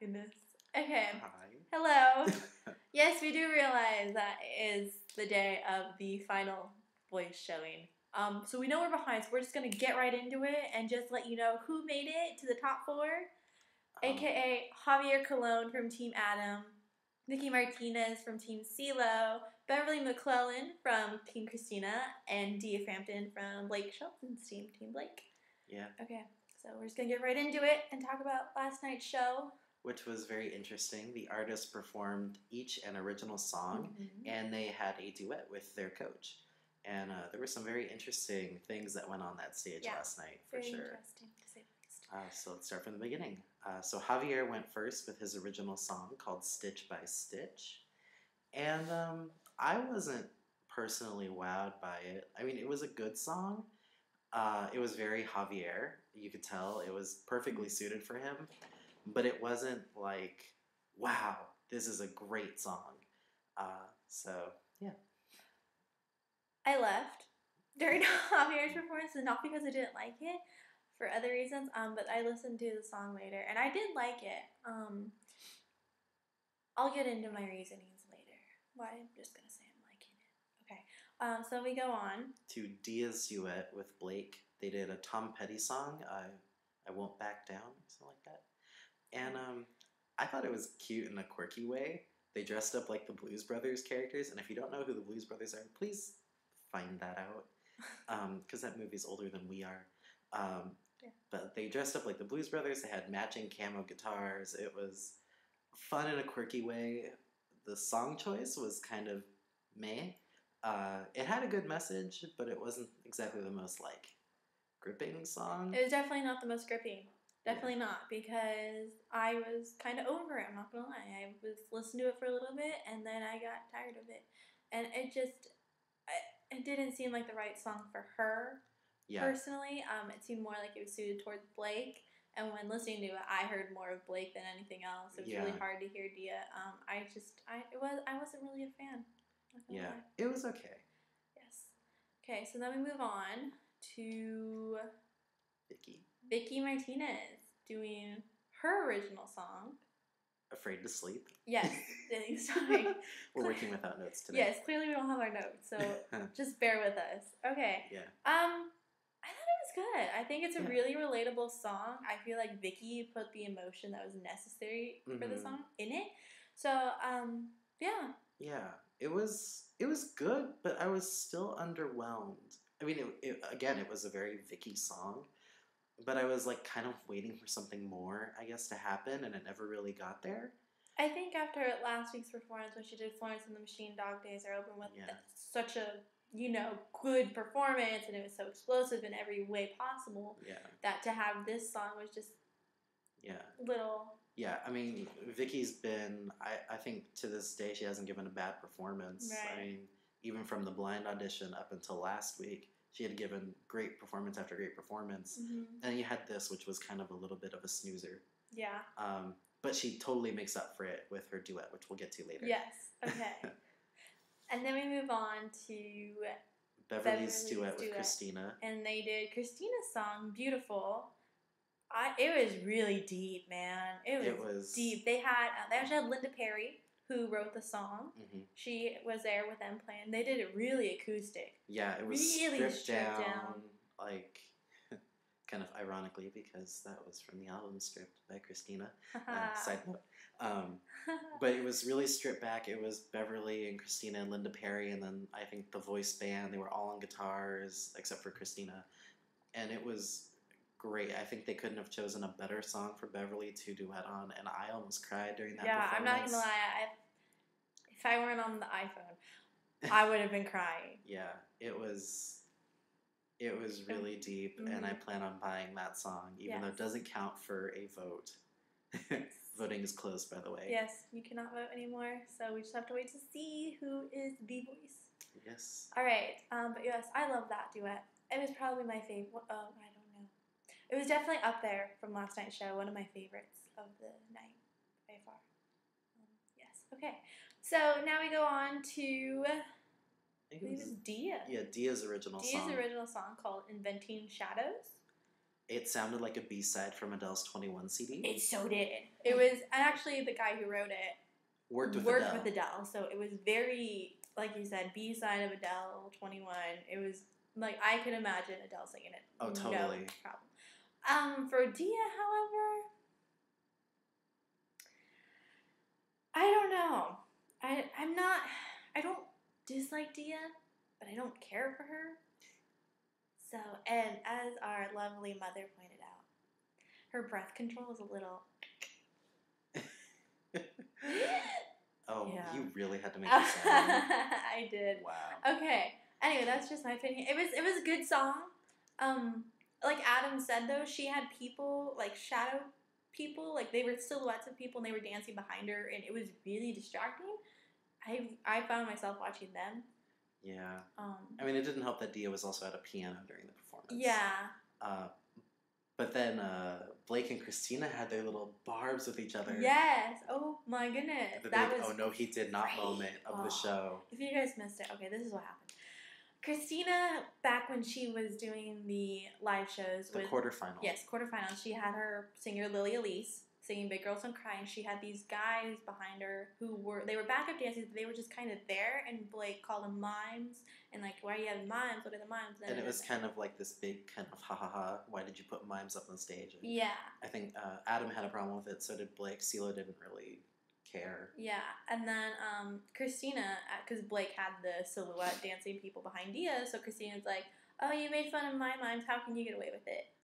goodness. Okay. Hi. Hello. Yes, we do realize that is the day of the final voice showing. So we know we're behind, so we're just going to get right into it and just let you know who made it to the top four. AKA Javier Colon from Team Adam, Nikki Martinez from Team CeeLo, Beverly McClellan from Team Christina, and Dia Frampton from Blake Shelton's team, Team Blake. Yeah. Okay, so we're just going to get right into it and talk about last night's show. Which was very interesting. The artists performed each an original song, and they had a duet with their coach. And there were some very interesting things that went on that stage last night, for very sure. Interesting, to say the least. So let's start from the beginning. So Javier went first with his original song called Stitch by Stitch. And I wasn't personally wowed by it. I mean, it was a good song. It was very Javier. You could tell it was perfectly suited for him. But it wasn't like, wow, this is a great song. So, yeah. I left during Javier's performance, and not because I didn't like it, for other reasons, but I listened to the song later, and I did like it. I'll get into my reasonings later. Why I'm just going to say I'm liking it. Okay, so we go on. To Dia's duet with Blake. They did a Tom Petty song, I Won't Back Down, something like that. And I thought it was cute in a quirky way. They dressed up like the Blues Brothers characters, and if you don't know who the Blues Brothers are, please find that out, because that movie's older than we are. But they dressed up like the Blues Brothers. They had matching camo guitars. It was fun in a quirky way. The song choice was kind of meh. It had a good message, but it wasn't exactly the most, gripping song. It was definitely not the most gripping. Definitely not, because I was kind of over it, I'm not going to lie. I was listening to it for a little bit, and then I got tired of it. And it didn't seem like the right song for her, personally. It seemed more like it was suited towards Blake, and when listening to it, I heard more of Blake than anything else. It was really hard to hear Dia. I wasn't really a fan. Yeah, it was okay. Yes. Okay, so then we move on to Vicky Martinez doing her original song. Afraid to Sleep. Yes. Sorry. We're working without notes today. Yes, clearly we don't have our notes, so just bear with us. Okay. Yeah. I thought it was good. I think it's a really relatable song. I feel like Vicky put the emotion that was necessary for the song in it. So, yeah. Yeah. It was good, but I was still underwhelmed. I mean, it was a very Vicky song. But I was, kind of waiting for something more, I guess, to happen, and it never really got there. I think after last week's performance, when she did Florence and the Machine, Dog Days Are Open, with such a, good performance, and it was so explosive in every way possible, that to have this song was just little... Yeah, I mean, Vicky's been, I think to this day, she hasn't given a bad performance. Right. I mean, even from the blind audition up until last week, she had given great performance after great performance. Mm-hmm. And then you had this, which was kind of a little bit of a snoozer. Yeah. But she totally makes up for it with her duet, which we'll get to later. Yes. Okay. And then we move on to Beverly's duet with Christina. And they did Christina's song, Beautiful. It was really deep, man. It was deep. They actually had Linda Perry, who wrote the song. Mm-hmm. She was there with them playing. They did it really acoustic. Yeah, it was really stripped down. Kind of ironically, because that was from the album script by Christina. Side note. But it was really stripped back. It was Beverly and Christina and Linda Perry, and then I think the voice band. They were all on guitars, except for Christina. And it was great. I think they couldn't have chosen a better song for Beverly to duet on, and I almost cried during that performance. Yeah, I'm not gonna lie. If I weren't on the iPhone, I would have been crying. Yeah, it was really deep, and I plan on buying that song, even though it doesn't count for a vote. Voting is closed, by the way. Yes, you cannot vote anymore, so we just have to wait to see who is the voice. Yes. All right, but yes, I love that duet. It was probably my favorite. I don't know. It was definitely up there from last night's show. One of my favorites of the night, by far. Yes. Okay. So now we go on to... I believe it was Dia. Yeah, Dia's original song. Dia's original song called Inventing Shadows. It sounded like a B-side from Adele's 21 CD. It so did. It was actually the guy who wrote it Worked with Adele. So it was very, like you said, B-side of Adele 21. It was like I could imagine Adele singing it. Oh, totally. No problem. For Dia, however, I don't know. I don't dislike Dia, but I don't care for her. So, and as our lovely mother pointed out, her breath control is a little. Oh, Yeah. you really had to make it sound. I did. Wow. Okay. Anyway, that's just my opinion. It was a good song. Like Adam said though, she had people like shadow people, like they were silhouettes of people and they were dancing behind her, and it was really distracting. I found myself watching them. Yeah. I mean, it didn't help that Dia was also at a piano during the performance. Yeah. But then Blake and Christina had their little barbs with each other. Yes. Oh my goodness. That was oh no, he did not moment of the show. If you guys missed it, okay, this is what happened. Christina, back when she was doing the live shows, the quarterfinals. Yes, quarterfinals. She had her singer Lily Elise singing "Big Girls Don't Cry," and she had these guys behind her who were backup dancers, but they were just kind of there. And Blake called them mimes, and like, why are you having mimes? What are the mimes? And it was kind of like this big kind of ha ha ha. Why did you put mimes up on stage? And yeah. I think Adam had a problem with it. So did Blake. CeeLo didn't really care. Yeah, and then Christina, because Blake had the silhouette dancing people behind Dia, so Christina's like, "Oh, you made fun of my mimes. How can you get away with it?"